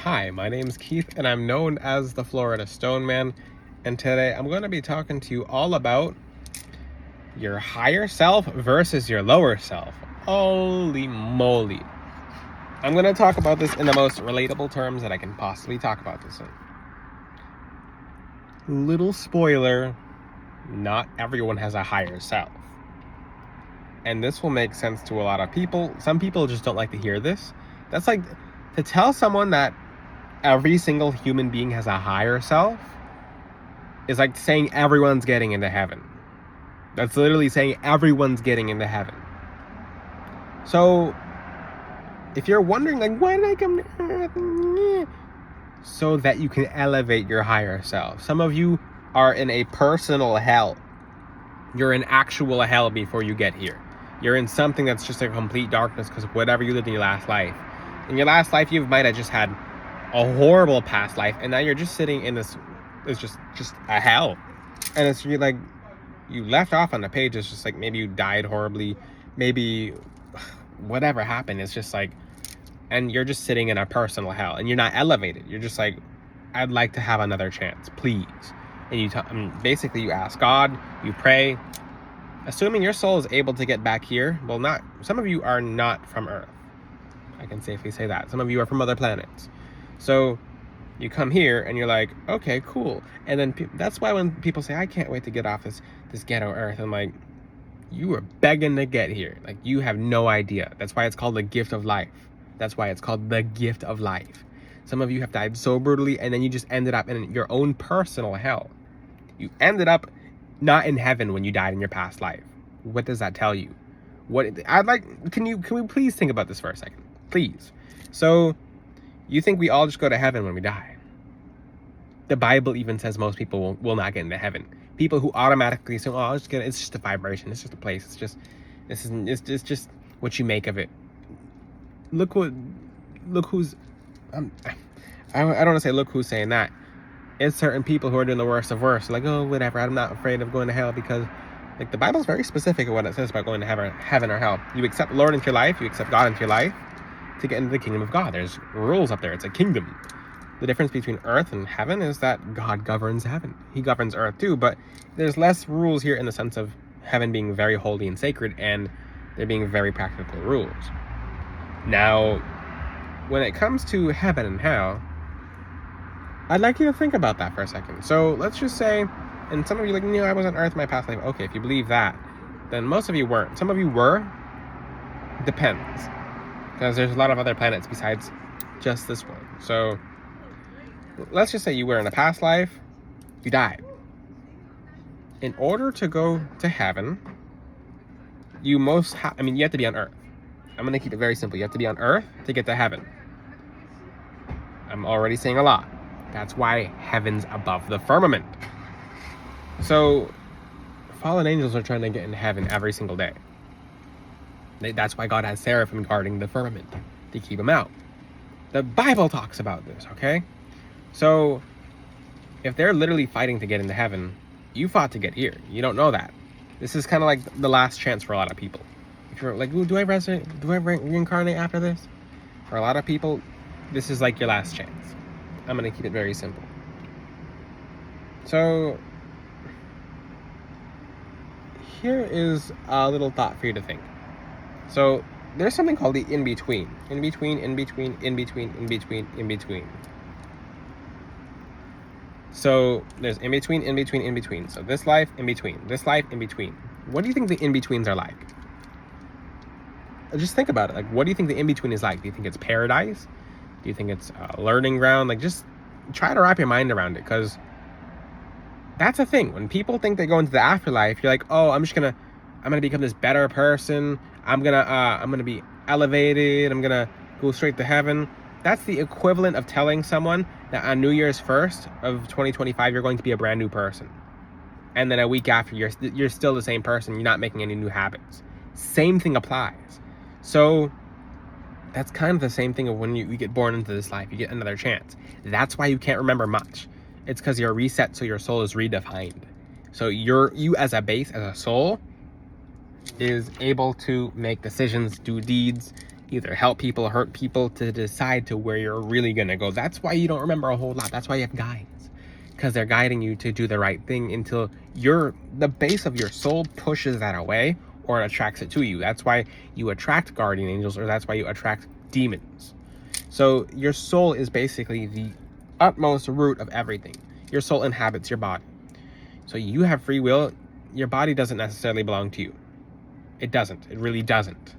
Hi, my name's Keith, and I'm known as the Florida Stone Man. And today I'm going to be talking to you all about your higher self versus your lower self. Holy moly. I'm going to talk about this in the most relatable terms that I can possibly talk about this in. Little spoiler, not everyone has a higher self. And this will make sense to a lot of people. Some people just don't like to hear this. That's like to tell someone that every single human being has a higher self is like saying everyone's getting into heaven. That's literally saying everyone's getting into heaven. So if you're wondering, like, why did I come to earth? So that you can elevate your higher self. Some of you are in a personal hell. You're in actual hell before you get here. You're in something that's just a complete darkness because of whatever you lived in your last life. In your last life, you might have just had a horrible past life, and now you're just sitting in this, it's just a hell. And it's really like, you left off on the page, it's just like, maybe you died horribly, maybe whatever happened, it's just like, and you're just sitting in a personal hell, and you're not elevated. You're just like, I'd like to have another chance, please. And you basically you ask God, you pray, assuming your soul is able to get back here. Well, not, some of you are not from Earth. I can safely say that. Some of you are from other planets. So you come here and you're like, okay, cool. And then that's why when people say, I can't wait to get off this ghetto Earth, I'm like, you were begging to get here. Like, you have no idea. That's why it's called the gift of life. That's why it's called the gift of life. Some of you have died so brutally, and then you just ended up in your own personal hell. You ended up not in heaven when you died in your past life. What does that tell you? Can we please think about this for a second? Please. So you think we all just go to heaven when we die? The Bible even says most people will not get into heaven. People who automatically say, "Oh, it's just a vibration. It's just a place. It's just what you make of it." Look who's I don't want to say look who's saying that. It's certain people who are doing the worst of worst. Like, oh, whatever. I'm not afraid of going to hell because, like, the Bible's very specific in what it says about going to heaven or hell. You accept the Lord into your life. You accept God into your life to get into the kingdom of God. There's rules up there. It's a kingdom. The difference between earth and heaven is that God governs heaven. He governs earth too, but there's less rules here in the sense of heaven being very holy and sacred, and there being very practical rules. Now, when it comes to heaven and hell, I'd like you to think about that for a second. So let's just say, and some of you are like, I was on earth in my past life. Okay, if you believe that, then most of you weren't. Some of you were. Depends. Because there's a lot of other planets besides just this one. So let's just say you were in a past life, you died. In order to go to heaven, you have to be on earth. I'm going to keep it very simple. You have to be on earth to get to heaven. I'm already saying a lot. That's why heaven's above the firmament. So fallen angels are trying to get into heaven every single day. That's why God has seraphim guarding the firmament to keep them out. The Bible talks about this, okay? So if they're literally fighting to get into heaven, you fought to get here. You don't know that. This is kind of like the last chance for a lot of people. If you're like, do I reincarnate after this? For a lot of people, this is like your last chance. I'm going to keep it very simple. So here is a little thought for you to think. So there's something called the in-between. In-between, in-between, in-between, in-between, in-between. So there's in-between, in-between, in-between. So this life, in-between. This life, in-between. What do you think the in-betweens are like? Just think about it. Like, what do you think the in-between is like? Do you think it's paradise? Do you think it's a learning ground? Like, just try to wrap your mind around it, because that's a thing. When people think they go into the afterlife, you're like, oh, I'm gonna become this better person. I'm gonna be elevated. I'm gonna go straight to heaven. That's the equivalent of telling someone that on New Year's 1st of 2025, you're going to be a brand new person. And then a week after, you're still the same person. You're not making any new habits. Same thing applies. So that's kind of the same thing of when you get born into this life. You get another chance. That's why you can't remember much. It's because you're reset, so your soul is redefined. So you as a base, as a soul, is able to make decisions, do deeds, either help people, hurt people, to decide to where you're really going to go. That's why you don't remember a whole lot. That's why you have guides, because they're guiding you to do the right thing until the base of your soul pushes that away or attracts it to you. That's why you attract guardian angels, or that's why you attract demons. So your soul is basically the utmost root of everything. Your soul inhabits your body. So you have free will. Your body doesn't necessarily belong to you. It doesn't. It really doesn't.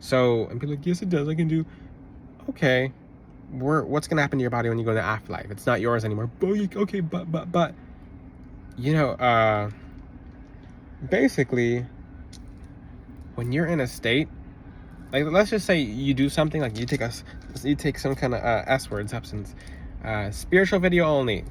So, and people are like, yes, it does. I can do. Okay. What's going to happen to your body when you go to the afterlife? It's not yours anymore. Okay, but, you know, basically, when you're in a state, like, let's just say you do something, like you take some kind of S-word substance, spiritual video only,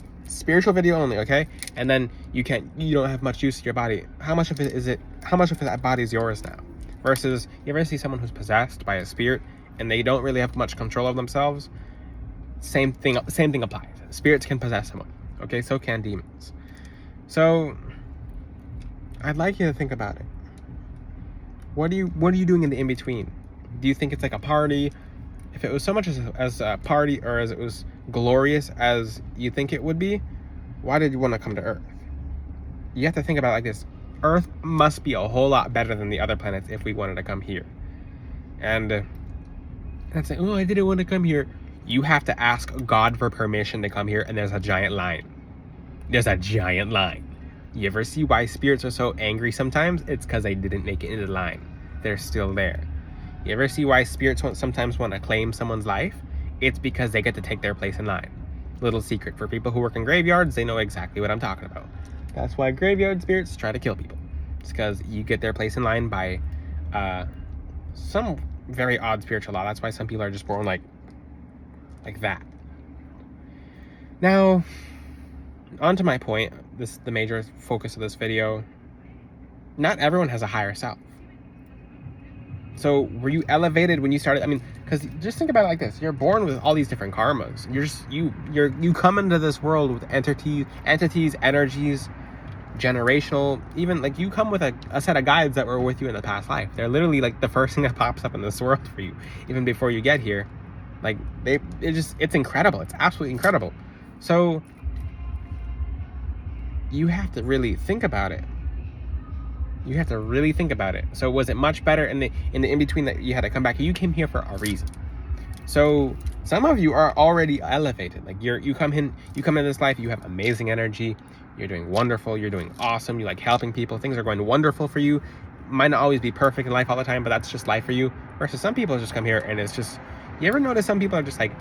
okay? And then you don't have much use of your body. How much of that body is yours now? Versus, you ever see someone who's possessed by a spirit and they don't really have much control of themselves? Same thing applies. Spirits can possess someone, okay? So can demons. So I'd like you to think about it. What are you doing in the in-between? Do you think it's like a party? If it was so much as a party, or as it was glorious as you think it would be, why did you want to come to Earth? You have to think about it like this. Earth must be a whole lot better than the other planets if we wanted to come here. And that's like, oh, I didn't want to come here. You have to ask God for permission to come here, and there's a giant line. There's a giant line. You ever see why spirits are so angry sometimes? It's because they didn't make it into the line. They're still there. You ever see why spirits sometimes want to claim someone's life? It's because they get to take their place in line. Little secret for people who work in graveyards, they know exactly what I'm talking about. That's why graveyard spirits try to kill people. It's because you get their place in line by some very odd spiritual law. That's why some people are just born like that. Now, on to my point. This is the major focus of this video. Not everyone has a higher self. So were you elevated when you started? I mean, because just think about it like this: you're born with all these different karmas. You come into this world with entities, energies, generational. Even like you come with a set of guides that were with you in the past life. They're literally like the first thing that pops up in this world for you, even before you get here. Like it's incredible. It's absolutely incredible. So you have to really think about it. You have to really think about it. So was it much better in the in-between that you had to come back? You came here for a reason. So some of you are already elevated. Like you come into this life, you have amazing energy, you're doing wonderful, you're doing awesome, you like helping people, things are going wonderful for you. Might not always be perfect in life all the time, but that's just life for you. Versus some people just come here and it's just, you ever notice some people are just like,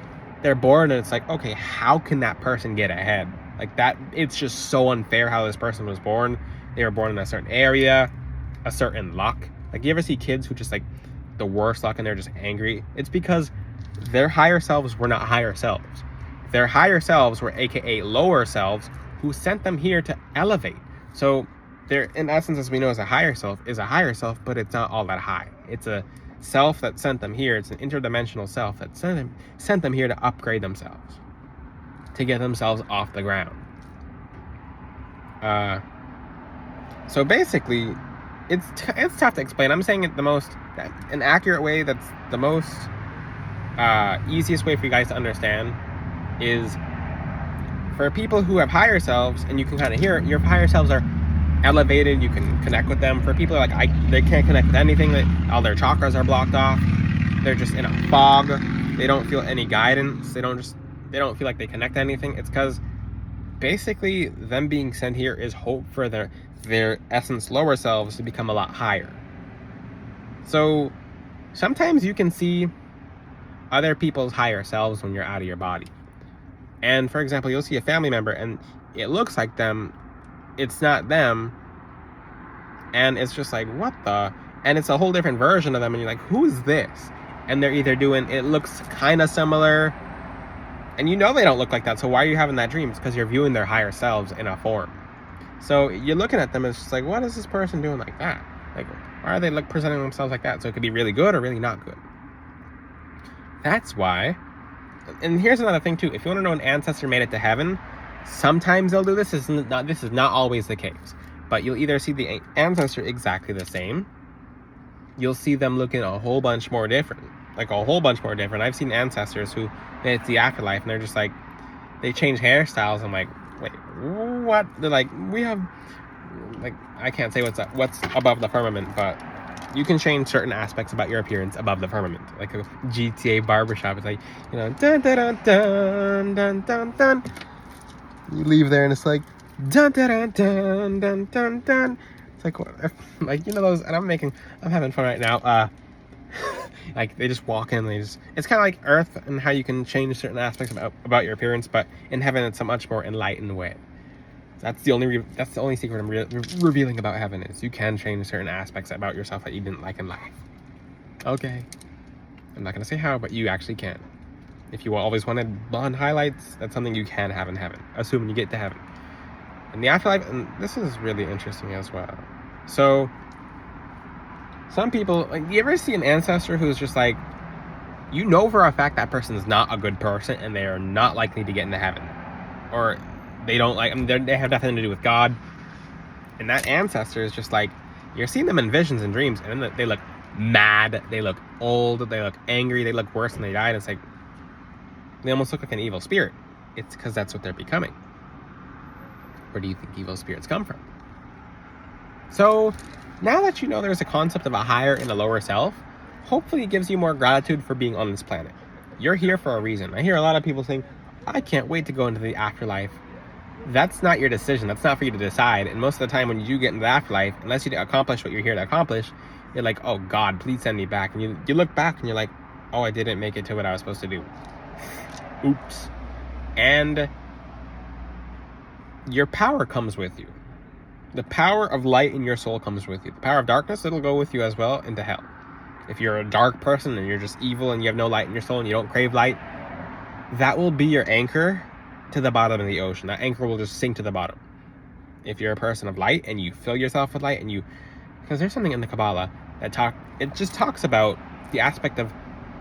they're born and it's like, okay, how can that person get ahead? Like that, it's just so unfair how this person was born. They were born in a certain area, a certain luck. Like you ever see kids who just like the worst luck and they're just angry? It's because their higher selves were not higher selves. Their higher selves were AKA lower selves who sent them here to elevate. So they're, in essence, as we know, as a higher self, but it's not all that high. It's a self that sent them here. It's an interdimensional self that sent them here to upgrade themselves, to get themselves off the ground. So basically, it's tough to explain. I'm saying it an accurate way that's the most easiest way for you guys to understand is for people who have higher selves, and you can kind of hear it, your higher selves are elevated, you can connect with them. For people who are like, they can't connect with anything, all their chakras are blocked off, they're just in a fog, they don't feel any guidance, they don't feel like they connect to anything. It's because basically them being sent here is hope for their essence lower selves to become a lot higher. So sometimes you can see other people's higher selves when you're out of your body. And for example, you'll see a family member and it looks like them, it's not them, and it's just like, what the? And it's a whole different version of them, and you're like, who's this? And they're either doing, it looks kind of similar, and you know they don't look like that, so why are you having that dream? It's because you're viewing their higher selves in a form. So you're looking at them, and it's just like, what is this person doing like that? Like, why are they presenting themselves like that? So it could be really good or really not good. That's why. And here's another thing too. If you want to know an ancestor made it to heaven, sometimes they'll do this. This is not always the case. But you'll either see the ancestor exactly the same. You'll see them looking a whole bunch more different. like a whole bunch more different. I've seen ancestors who it's the afterlife, and they're just like, they change hairstyles. I'm like, wait, what? They're like, we have, like, I can't say what's above the firmament, but you can change certain aspects about your appearance above the firmament. Like a GTA barbershop, it's like, you know, dun dun dun dun dun dun dun. You leave there and it's like dun dun dun dun dun dun dun. It's like what, like, you know, those, and I'm having fun right now. Like they just walk in, it's kind of like Earth and how you can change certain aspects about your appearance, but in heaven it's a much more enlightened way. That's the only secret I'm revealing about heaven, is you can change certain aspects about yourself that you didn't like in life. Okay, I'm not gonna say how, but you actually can. If you always wanted blonde highlights, that's something you can have in heaven, assuming you get to heaven. And the afterlife, and this is really interesting as well. So some people, like, you ever see an ancestor who's just like, you know for a fact that person is not a good person and they are not likely to get into heaven, or they don't like, I mean, they have nothing to do with God, and that ancestor is just like, you're seeing them in visions and dreams, and then they look mad, they look old, they look angry, they look worse than they died. It's like, they almost look like an evil spirit. It's because that's what they're becoming. Where do you think evil spirits come from? So now that you know there's a concept of a higher and a lower self, hopefully it gives you more gratitude for being on this planet. You're here for a reason. I hear a lot of people saying, I can't wait to go into the afterlife. That's not your decision. That's not for you to decide. And most of the time when you do get into the afterlife, unless you accomplish what you're here to accomplish, you're like, oh God, please send me back. And you look back and you're like, oh, I didn't make it to what I was supposed to do. Oops. And your power comes with you. The power of light in your soul comes with you. The power of darkness, it'll go with you as well into hell. If you're a dark person and you're just evil and you have no light in your soul and you don't crave light, that will be your anchor to the bottom of the ocean. That anchor will just sink to the bottom. If you're a person of light and you fill yourself with light, and because there's something in the Kabbalah that it just talks about the aspect of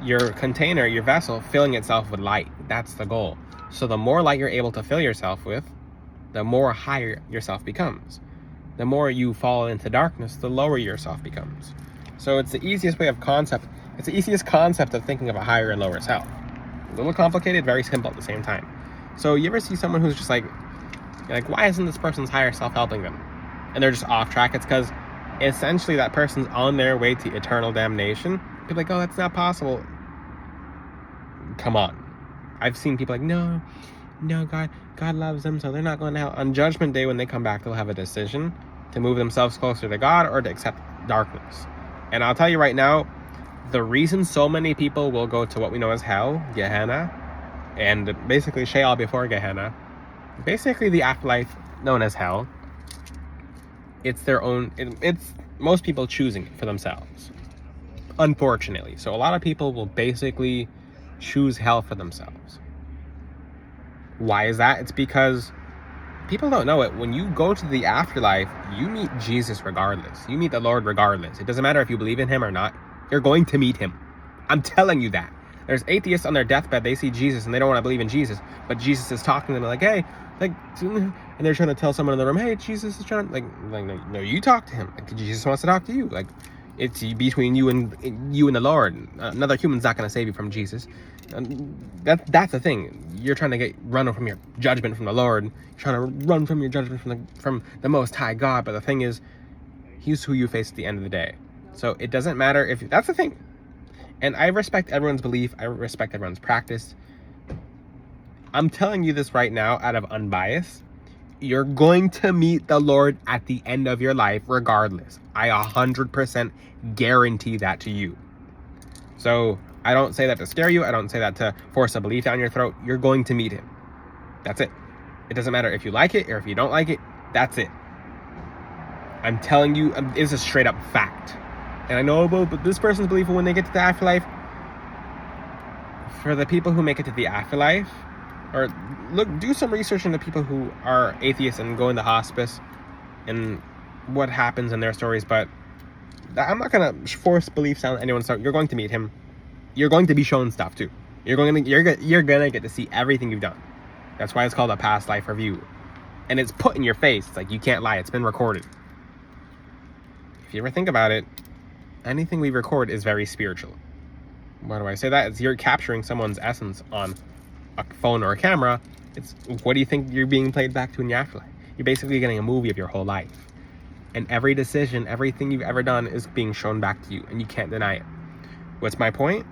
your container, your vessel, filling itself with light. That's the goal. So the more light you're able to fill yourself with, the more higher yourself becomes. The more you fall into darkness, the lower yourself becomes. So it's the easiest concept of thinking of a higher and lower self. A little complicated, very simple at the same time. So you ever see someone who's just like, why isn't this person's higher self helping them? And they're just off track. It's because essentially that person's on their way to eternal damnation. People are like, oh, that's not possible. Come on. I've seen people like, no, God loves them, so they're not going to hell. On Judgment Day, when they come back, they'll have a decision to move themselves closer to God or to accept darkness. And I'll tell you right now, the reason so many people will go to what we know as hell, Gehenna, and basically Sheol before Gehenna, basically the afterlife known as hell, it's their own, it's most people choosing it for themselves, unfortunately. So a lot of people will basically choose hell for themselves. Why is that? It's because people don't know it. When you go to the afterlife, you meet Jesus regardless. You meet the Lord regardless. It doesn't matter if you believe in him or not. You're going to meet him. I'm telling you that. There's atheists on their deathbed. They see Jesus and they don't want to believe in Jesus. But Jesus is talking to them like, hey, and they're trying to tell someone in the room, hey, Jesus is trying to, no, you talk to him. Jesus wants to talk to you. It's between you and the Lord. Another human's not going to save you from Jesus. That's the thing. You're trying to run from your judgment from the Lord. You're trying to run from your judgment from the Most High God. But the thing is, he's who you face at the end of the day. So it doesn't matter if that's the thing. And I respect everyone's belief. I respect everyone's practice. I'm telling you this right now out of unbiased. You're going to meet the Lord at the end of your life regardless. I 100% guarantee that to you. So I don't say that to scare you. I don't say that to force a belief down your throat. You're going to meet him. That's it. It doesn't matter if you like it or if you don't like it. That's it. I'm telling you, it's a straight up fact. And I know but this person's belief when they get to the afterlife. For the people who make it to the afterlife, or do some research into people who are atheists and go into hospice and what happens in their stories. But I'm not gonna force beliefs down anyone's throat. You're going to meet him. You're going to be shown stuff too. You're gonna get to see everything you've done. That's why it's called a past life review, and it's put in your face. It's like you can't lie. It's been recorded. If you ever think about it, anything we record is very spiritual. Why do I say that? It's you're capturing someone's essence on a phone or a camera. It's what do you think you're being played back to in your afterlife? You're basically getting a movie of your whole life. And every decision, everything you've ever done is being shown back to you, and you can't deny it. What's my point?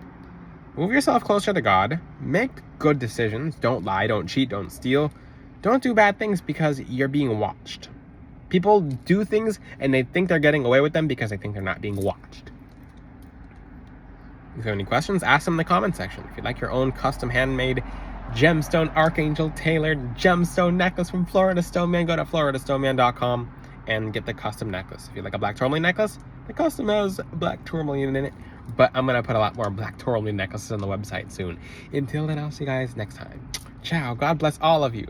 Move yourself closer to God. Make good decisions. Don't lie, don't cheat, don't steal. Don't do bad things because you're being watched. People do things and they think they're getting away with them because they think they're not being watched. If you have any questions, ask them in the comment section. If you'd like your own custom handmade gemstone archangel tailored gemstone necklace from Florida Stone Man, go to floridastoneman.com and get the custom necklace. If you'd like a black tourmaline necklace, the custom has black tourmaline in it, but I'm going to put a lot more black tourmaline necklaces on the website soon. Until then, I'll see you guys next time. Ciao. God bless all of you.